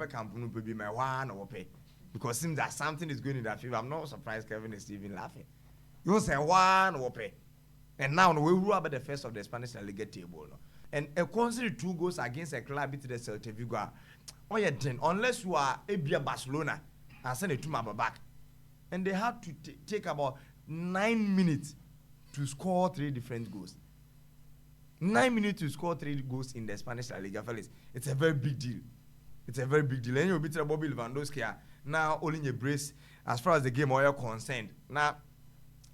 Camp be my one or pay because it seems that something is going in that favor. I'm not surprised Kevin is even laughing. You say one or pay. And now we rule about the first of the Spanish La Liga table. No? And a consider 2 goals against a club to the Celta Vigo. Oh yeah, then unless you are a Barcelona and send it to my back. And they had to take about 9 minutes to score 3 different goals. 9 minutes to score 3 goals in the Spanish La Liga, fellas. It's a very big deal. It's a very big deal. And you'll be Bobby Lewandowski now only a brace as far as the game are concerned. Now,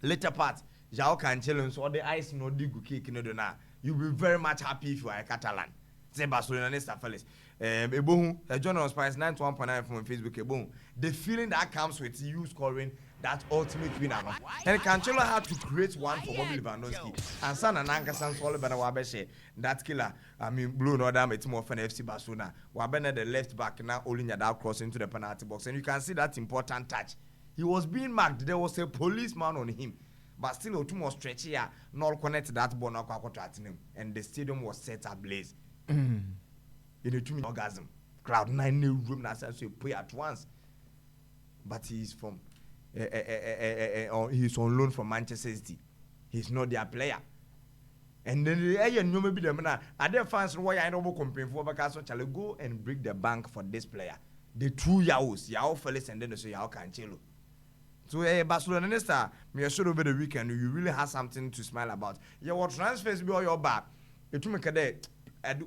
later part, João Cancelo, so the ice no dig cake no do now. You'll be very much happy if you are a Catalan. Say Barcelona next fellas. John on Spice 91.9 from Facebook. The feeling that comes with you scoring that ultimate winner. And Cancelo had to create one for Bobby Lewandowski. And San Ananga San Solo Wabeshe, that killer, Blue Nordam, it's more for FC Barcelona. Wabena the left back now holding that cross into the penalty box. And you can see that important touch. He was being marked. There was a policeman on him. But still, two more stretchy here, not connect that ball, and the stadium was set ablaze. In a 2-minute orgasm. Crowd 9 new room that says you pay at once. But he's from he's on loan from Manchester City. He's not their player. And then you maybe them now. Are there fans why I don't complain for because shall go and break the bank for this player? The 2 Yaos, Yao Felix and then the Yao Cancelo. So Barcelona next me sure over the weekend you really have something to smile about. Your transfers be all your back. It will make a day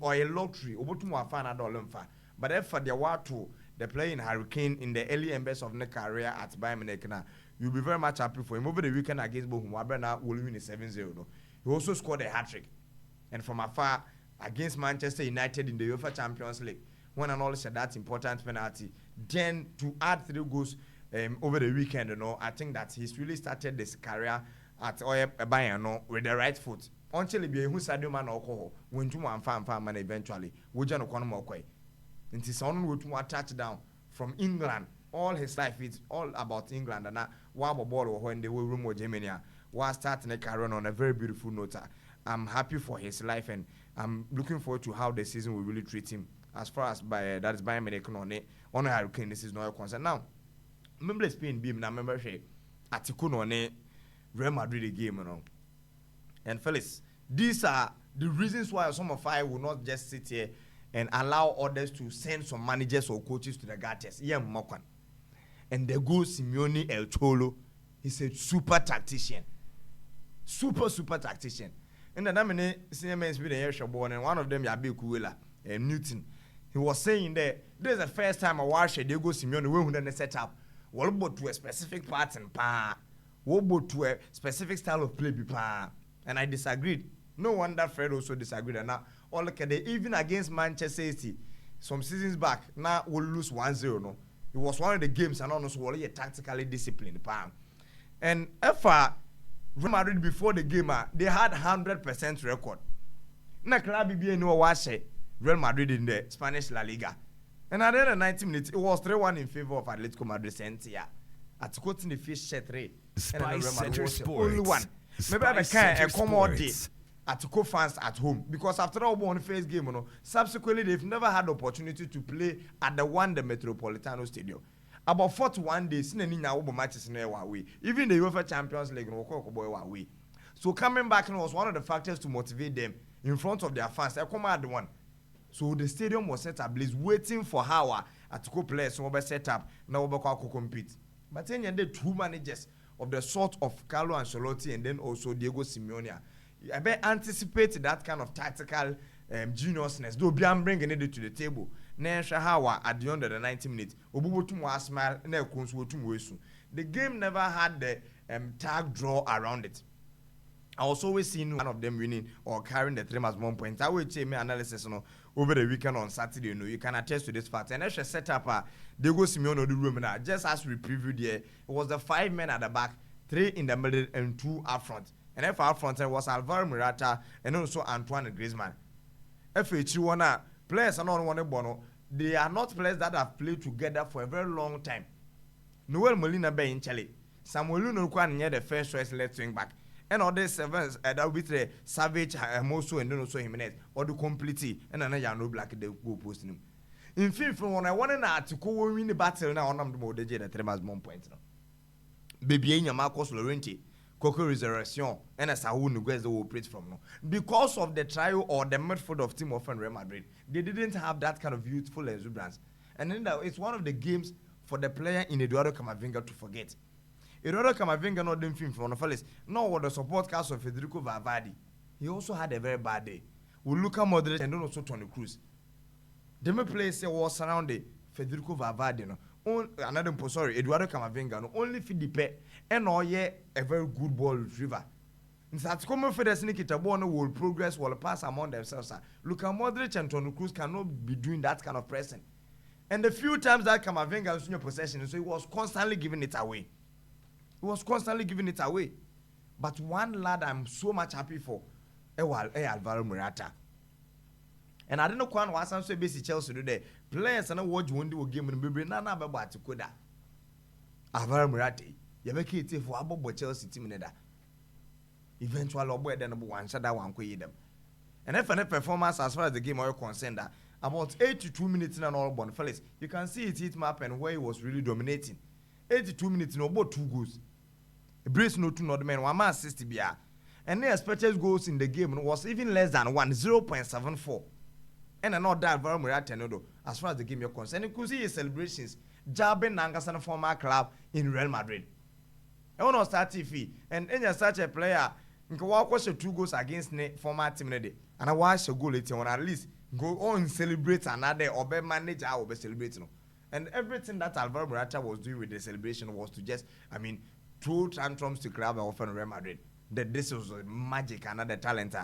or a lottery over to more fan $1. But if for the war to the playing Hurricane in the early embers of the career at Bayern Munich now, you'll be very much happy for him. Over the weekend against Bochum, Wabena will win 7-0. No? He also scored a hat-trick. And from afar, against Manchester United in the UEFA Champions League, when and all said that important penalty, then to add 3 goals over the weekend, I think that he's really started this career at Bayern with the right foot. Until he be who Sadio Man or when to one fan man eventually, we just no more quay. And his son would to a touchdown from England. All his life is all about England and now Wabo ball when they were room with Germany. Was starting a career on a very beautiful note. I'm happy for his life and I'm looking forward to how the season will really treat him. As far as that is Bayern Munich on a Hurricane, this is not a concern. Now, remember Spain beam na remember Atiku on Real Madrid game, And fellas, these are the reasons why some of I will not just sit here and allow others to send some managers or coaches to the gutters. Yeah, Mokwan. And they go Simeone El Cholo. He's a super tactician. Super tactician. And then I'm in CMS with the Airshot and one of them Yabi Kuela and Newton. He was saying that this is the first time I watched Diego Simeone when they set up. What about to a specific pattern? What about to a specific style of play? And I disagreed. No wonder Fred also disagreed. And now, all look at it, even against Manchester City, some seasons back, now we'll lose 1-0. No? It was one of the games, and honestly, we're tactically disciplined. And if Real Madrid before the game, they had 100% record. Now, club BBA no watch Real Madrid in the Spanish La Liga. And at the end of 90 minutes, it was 3-1 in favor of Atletico Madrid. At quoting the fish set 3. Spice Center Sports. Only one. Maybe I can accommodate Atletico fans at home. Because after all, on the first game, subsequently, they've never had the opportunity to play at the Metropolitano Stadium. About 41 days, matches away. Even the UEFA Champions League, away. So coming back was one of the factors to motivate them in front of their fans. I come at the one. So the stadium was set up, waiting for how Atletico players will be set up. Now we compete. But then there are 2 managers of the sort of Carlo Ancelotti and then also Diego Simeone. I bet anticipate that kind of tactical geniusness. Though I'm bringing it to the table. Hawa at the end of the 90 minutes. Smile. The game never had the tag draw around it. I was always seeing one of them winning or carrying the 3 as 1 point. I will check my analysis over the weekend on Saturday. You can attest to this fact. And as set up, they go Simeone the room now. Just as we previewed here, it was the 5 men at the back, 3 in the middle, and 2 up front. And if up front, it was Alvaro Morata and also Antoine Griezmann. If it's one players are not one bono, they are not players that have played together for a very long time. Noel Molina be in Chile. Samuel Luno near the first choice left wing back. And all the 7s that will be the Savage, Moso, and then also Jimenez, or the completely, and another no black they go posting him. In fifth one I want to go win the battle now on the mode the 3 months 1 point no. Baby in your Marcos Lorente, Coco Resurrection, and as I wouldn't guess the operate from no. Because of the trial or the midfield of team of Real Madrid, they didn't have that kind of youthful exuberance. And then it's one of the games for the player in Eduardo Camavinga to forget. Eduardo Camavinga not doing film for the fellas. No, what the support cast of Federico Valverde. He also had a very bad day. We look at Madrid and also Toni Kroos. The main place was surrounded Federico Valverde. No, Eduardo Camavinga. No, only Filipe and all a very good ball retriever. In fact, common for the sneaky Tabona will progress will pass among themselves. Look at Modric and Toni Kroos cannot be doing that kind of pressing. And the few times that Camavinga was in your possession, so he was constantly giving it away. But one lad I'm so much happy for, Alvaro Morata. And I don't know when was so busy Chelsea today. Players and watch one do a game in Bibi Nana Baba to Koda. Alvaro Morata, you make it for Abo Chelsea team in that. Eventually, Obo then one shut that one them. And if any performance as far as the game are concerned, about 82 minutes in an all born fellas, you can see it heat map and where he was really dominating. 82 minutes in about 2 goals. Brace no 2 not men, 1 man assist BR. And the expected goals in the game was even less than 0.74. And another Alvaro Morata as far as the game you're concerned. You could see his celebrations jabbing Nangasan former club in Real Madrid. I want to start TV and any such a player can watch 2 goals against the former team and I watch a goal later on at least go on celebrate another or be manager or be celebrating. And everything that Alvaro Morata was doing with the celebration was to just, throw tantrums to grab and offer Real Madrid. That this was magic, another talent,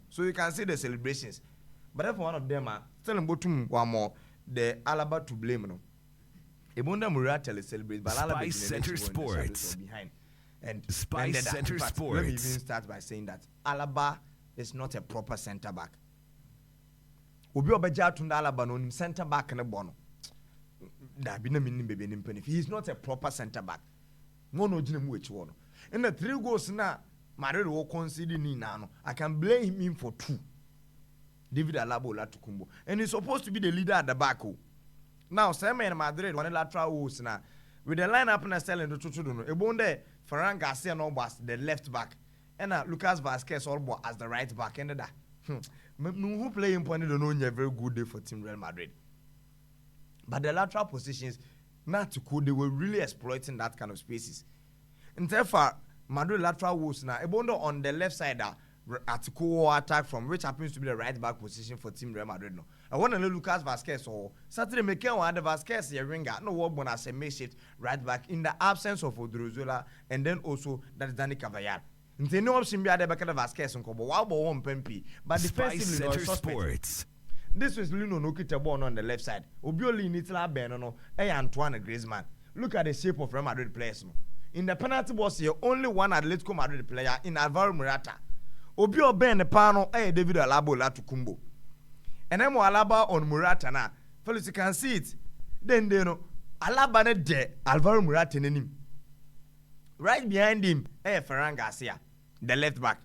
so you can see the celebrations. But if one of them are telling Botum one more, the Alaba to blame. No, Ebunda Morata celebrate, but Alaba Spice Center Sports behind. And Spice Center Sports. Let me even start by saying that Alaba is not a proper centre back. Obi obeja tunda Alaba no centre back ne bono. He is not a proper centre back. No, and the 3 goals now, Madrid will concede now. I can blame him for 2. David Alaba Latukumbo. And he's supposed to be the leader at the back. Now, Sam and Madrid, one lateral goals now. With the lineup and selling the Tutuduno, Ebonde, Ferran Garcia no was the left back. And Lucas Vasquez all as the right back. And that. Who play in point, don't know, a very good day for Team Real Madrid. But the lateral positions, they were really exploiting that kind of spaces. And therefore, Madrid lateral was now Ebondo on the left side Atiku attack from which happens to be the right back position for Team Real Madrid. No, I want to know Lucas Vasquez or Saturday Mikel and the Vasquez a ringer. No one as a makeshift right back in the absence of Odriozola and then also that is Dani Carvajal. And they know Simbi Adebaka Vasquez and Kobo Wabo one Pempi, but defensively no suspect. This was Lino Nokita on the left side. Obioli Nitla Benono, Antoine Griezmann. Look at the shape of Real Madrid players. In the penalty box here, only one Atletico Madrid player in Alvaro Morata. Obio Ben the Pano, David Alaba Latukumbo. And then Alaba on Morata now. Fellas, you can see it. Then they know Alaba ne de Alvaro Morata in him. Right behind him, Ferran Garcia, the left back.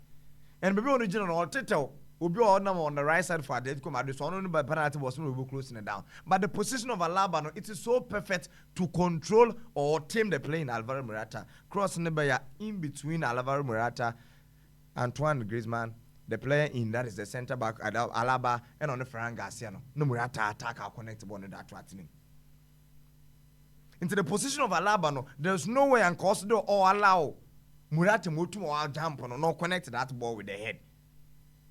And maybe original or Tito. Obi on the right side for Atletico Madrid, so only by penalty was not closing it down. But the position of Alaba, it is so perfect to control or tame the play in Alvaro Morata. Crossing the barrier in between Alvaro Morata, Antoine Griezmann, the player in that is the centre back Alaba, and on the Ferran Garcia. No Morata attack our connected on that threatening. Into the position of Alaba, there's no way and consider or allow Morata to or jump on or not connect that ball with the head.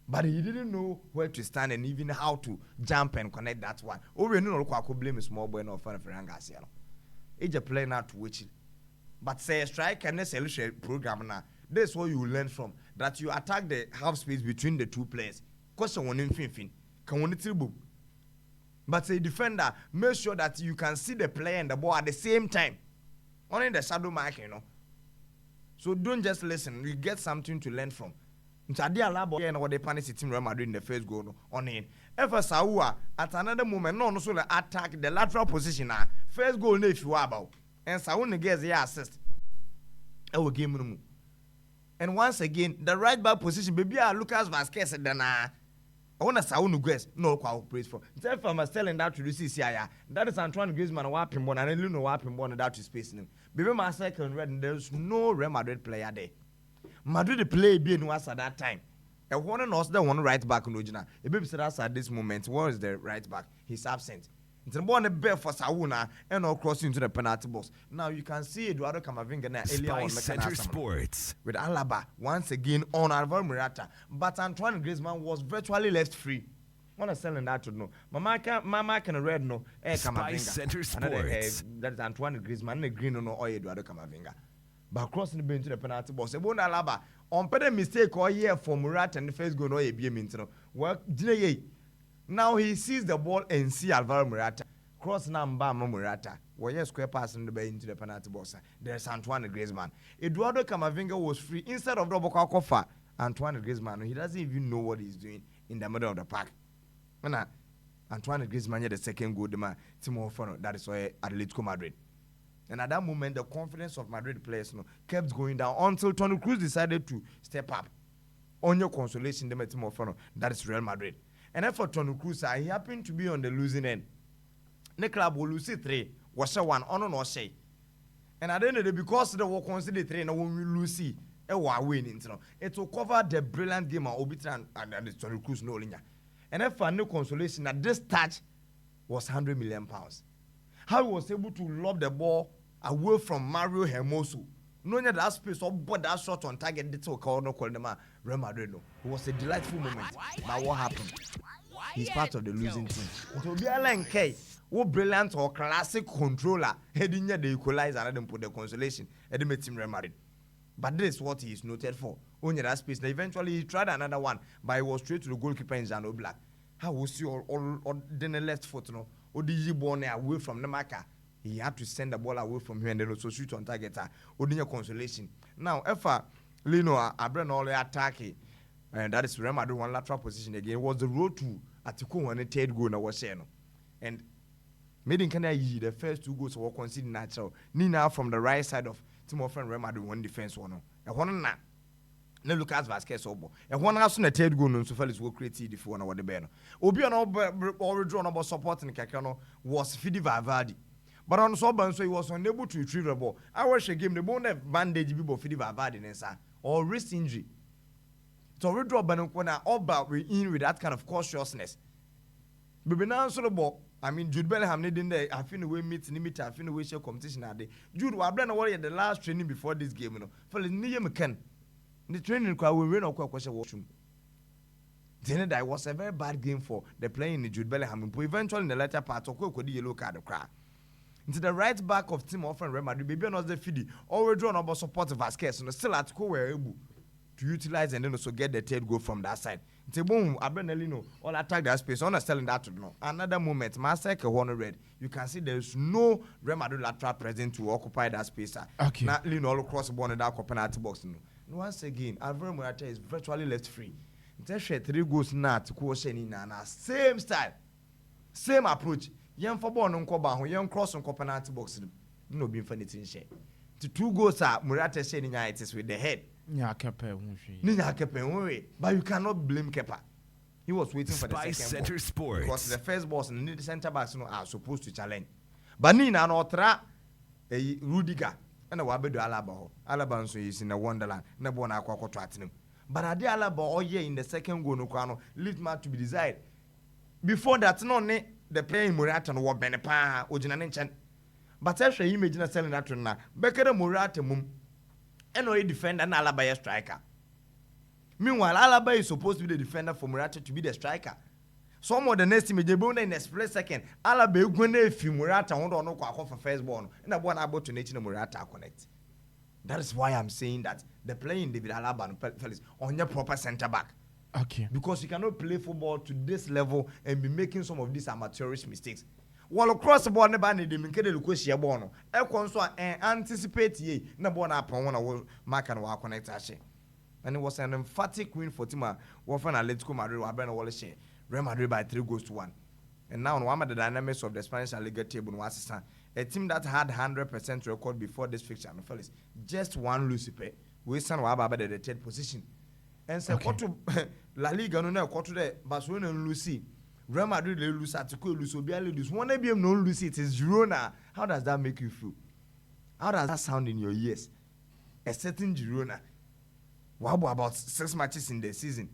But he didn't know where to stand and even how to jump and connect that one. Over no could blame a small boy no fan of Ferran Garcia. It's a play not to which. But say a strike and a solution program now. That's what you will learn from. That you attack the half space between the 2 players. Question one in fin. Can one tribu. But say defender, make sure that you can see the player and the ball at the same time. Only the shadow mark, So don't just listen. You get something to learn from. Ntadi Alaba and what they punish Team Real Madrid in the first goal on in. Ever Saua at another moment, no so attack the lateral position. First goal if you about and Sauna gets the assist. Our game. And once again, the right back position, baby, Lucas Vasquez then I want to sound guess no praise for. Instead of telling that to the CCI, that is Antoine Griezmann wiping one and Luno wiping one that to space him. Baby, my second red, there's no Real Madrid player there. Madrid play being was at that time. And one and also the one right back in Ojina. A baby said us at this moment. Where is the right back? He's absent. It's a born a bear for Sauna and all crossing to the penalty box. Now you can see Eduardo Camavinga now earlier on Center Sports with Alaba once again on Alvaro Morata. But Antoine Griezmann was virtually left free. Want to sell that to know. Mama can read no. Camavinga. Center Sports. That is Antoine Griezmann. The green no or Eduardo Camavinga. But crossing the bench to the penalty box. A bon Alaba on pay mistake all year for Morata and the first goal no a be mintino. Well, now he sees the ball and see Alvaro Morata. Cross number Morata. Where square pass in the bay into the penalty box. There's Antoine Griezmann. Eduardo Camavinga was free. Instead of double Kofa, Antoine Griezmann, he doesn't even know what he's doing in the middle of the park. Antoine Griezmann had the second goal, the man, Timo Werner, that is why Atletico Madrid. And at that moment, the confidence of Madrid players kept going down until Toni Kroos decided to step up. On your consolation, the Timo Werner, that is Real Madrid. And then for Toni Kroos, he happened to be on the losing end. The club will lose 3, was 1, on or say. And at the end of the day, because they will consider 3, and when we lose, it will win. It will cover the brilliant game of Obitan and the Toni Kroos no linear. And then for no consolation, that this touch was £100 million. How he was able to lob the ball away from Mario Hermoso. Knowing that space or but that shot on target, that's what called them Real Madrid. It was a delightful moment. But what happened? He's part of the losing team. It will be a K. What brilliant or classic controller heading the equalizer and then put the consolation at the team Real Madrid. But this is what he is noted for. Only that space. Now eventually he tried another one, but he was straight to the goalkeeper in Zano Black. How was you all then the left foot no? Or did you born away from the marker? He had to send the ball away from here and then also shoot on target. Odinha consolation. Now, if Lino Abren all attacking, and that is Real Madrid one lateral position again, was the road to Atiku and the third goal na was saying. And made in Canada, the first 2 goals were considered natural. Nina from the right side of Timo Werner, Real Madrid one defense one. And one na. Ne Lucas Vasquez obo. And one else on the third goal, so Felix will create the phone or the banner. Obi on all drawn about supporting Kakano was Fidi Valverde. But on Soban, so he was unable to retrieve the ball. I watched a game, the bone of bandage people Fidi Valverde or wrist injury. So we draw Banukwana all about in with that kind of cautiousness. But now so the ball. I mean, Jude Bellingham needing the I think the way meet limit, I think the way share competition at the Jude was done at the last training before this game, For the Nia McCann. The training crowd will win or question washroom. Then that was a very bad game for the playing in Jude Bellingham. Eventually in the latter part of the yellow card the crowd. Into the right back of Team of Real Madrid, baby on the Fidi, already drawn about support of Vasquez, and still at go were able to utilize and then also get the third goal from that side. It's a boom, Abenelino, all attack that space, understanding that to know. Another moment, Masaka one red, you can see there's no Real Madrid lateral present to occupy that space. Okay. Not lean all across the ball in that penalty box. Once again, Alvaro Morata is virtually left free. It's 3 goals now to question same style, same approach. Young for born on Koba, young cross on penalty box. No be infinity share. The 2 goals are Morata saying it is with the head. But you cannot blame Kepa. He was waiting for the second Center ball. Sports. Because the first balls and the center backs are supposed to challenge. But Nina no tra Rudiger and the Wabedo Alaba. Alaba is in a wonderland. Never one aqua tratinum. But I did Alaba all year in the second goal no crano, leave match to be desired. Before that, no the player Morata no what Benepa or Jinanchan. But actually, imagine selling that to now. Becker Morata mum. And a defender and Alaba striker. Meanwhile, Alaba is supposed to be the defender for Morata to be the striker. Some of the next image, in a split second, Alaba going to Morata on no for first born, and I want about to nature Morata connect. That is why I'm saying that the playing David Alaba and Felix on your proper centre back. Okay. Because you cannot play football to this level and be making some of these amateurish mistakes. While across the board, never need them in the question bono. I console and anticipate ye, no one upon one of Mark and Walk connect. And it was an emphatic win for Tima, Wolfen Atletico Madrid, Abena Wallace, Real Madrid by 3-1. And now, one of the dynamics of the Spanish La Liga table was a team that had 100% record before this fixture. And Felix, just one Lucifer, we stand Wababa at the third position. And say to La Liga no na to the Barcelona lose. Real Madrid lose, Atletico lose, Obiale lose. One ABM no lose, it is Girona. How does that make you feel? How does that sound in your ears? A certain Girona. What about 6 matches in the season?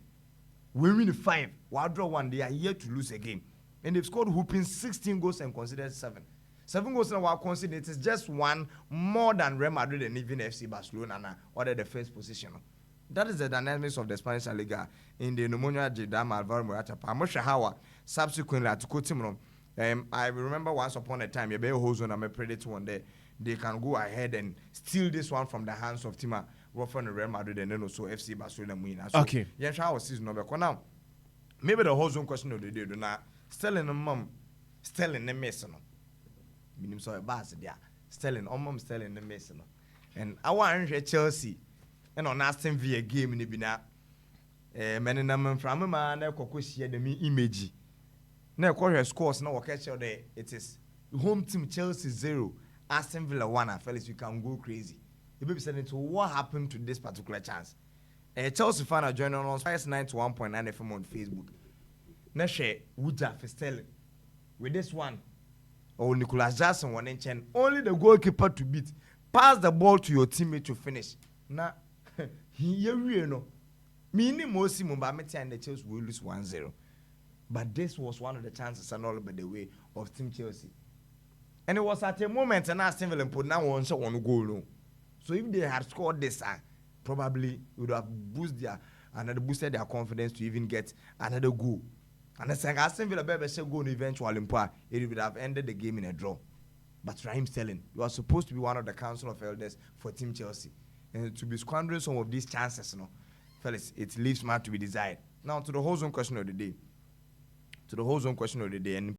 We win 5. We draw 1. They are yet to lose a game. And they've scored whooping 16 goals and considered 7. 7 goals now are considered. It is just 1 more than Real Madrid and even FC Barcelona now, ordered the first position. That is the dynamics of the Spanish La Liga in the pneumonia Jedam Alvaro Morata. Pamushahawa subsequently at Coutinho. I remember once upon a time, you be a host on a predator one day. They can go ahead and steal this one from the hands of Tima Roffan and Real Madrid and then also FC Barcelona win. So, okay. Yeah, how season number. Now, maybe the whole zone question of the day do not Sterling and mum Sterling and Mason. Minim so a bass there. Sterling, mum Sterling and Mason. And I want Chelsea. And on Aston Villa game in the bina, many number from a man, I could share the image. Now, quarter scores now, catch your day. It is home team Chelsea 0, Aston Villa 1. Fellas, you can go crazy. You be saying to what happened to this particular chance. Chelsea fan are joining on Spice 91.9 FM on Facebook. Now, share Wooda for Sterling. With this one, Nicolas Jackson one in chain. Only the goalkeeper to beat. Pass the ball to your teammate to finish. Now, here we know. Meaning most Mubameti and the Chelsea will lose 1-0. But this was one of the chances and all by the way of Team Chelsea. And it was at a moment and Aston Villa put now one shot on goal. So if they had scored this, probably would have boosted their confidence to even get another goal. And the second Aston Villa better goal eventually, it would have ended the game in a draw. But Raheem Sterling, you are supposed to be one of the council of elders for Team Chelsea. And to be squandering some of these chances, fellas, it leaves much to be desired. Now to the whole zone question of the day. And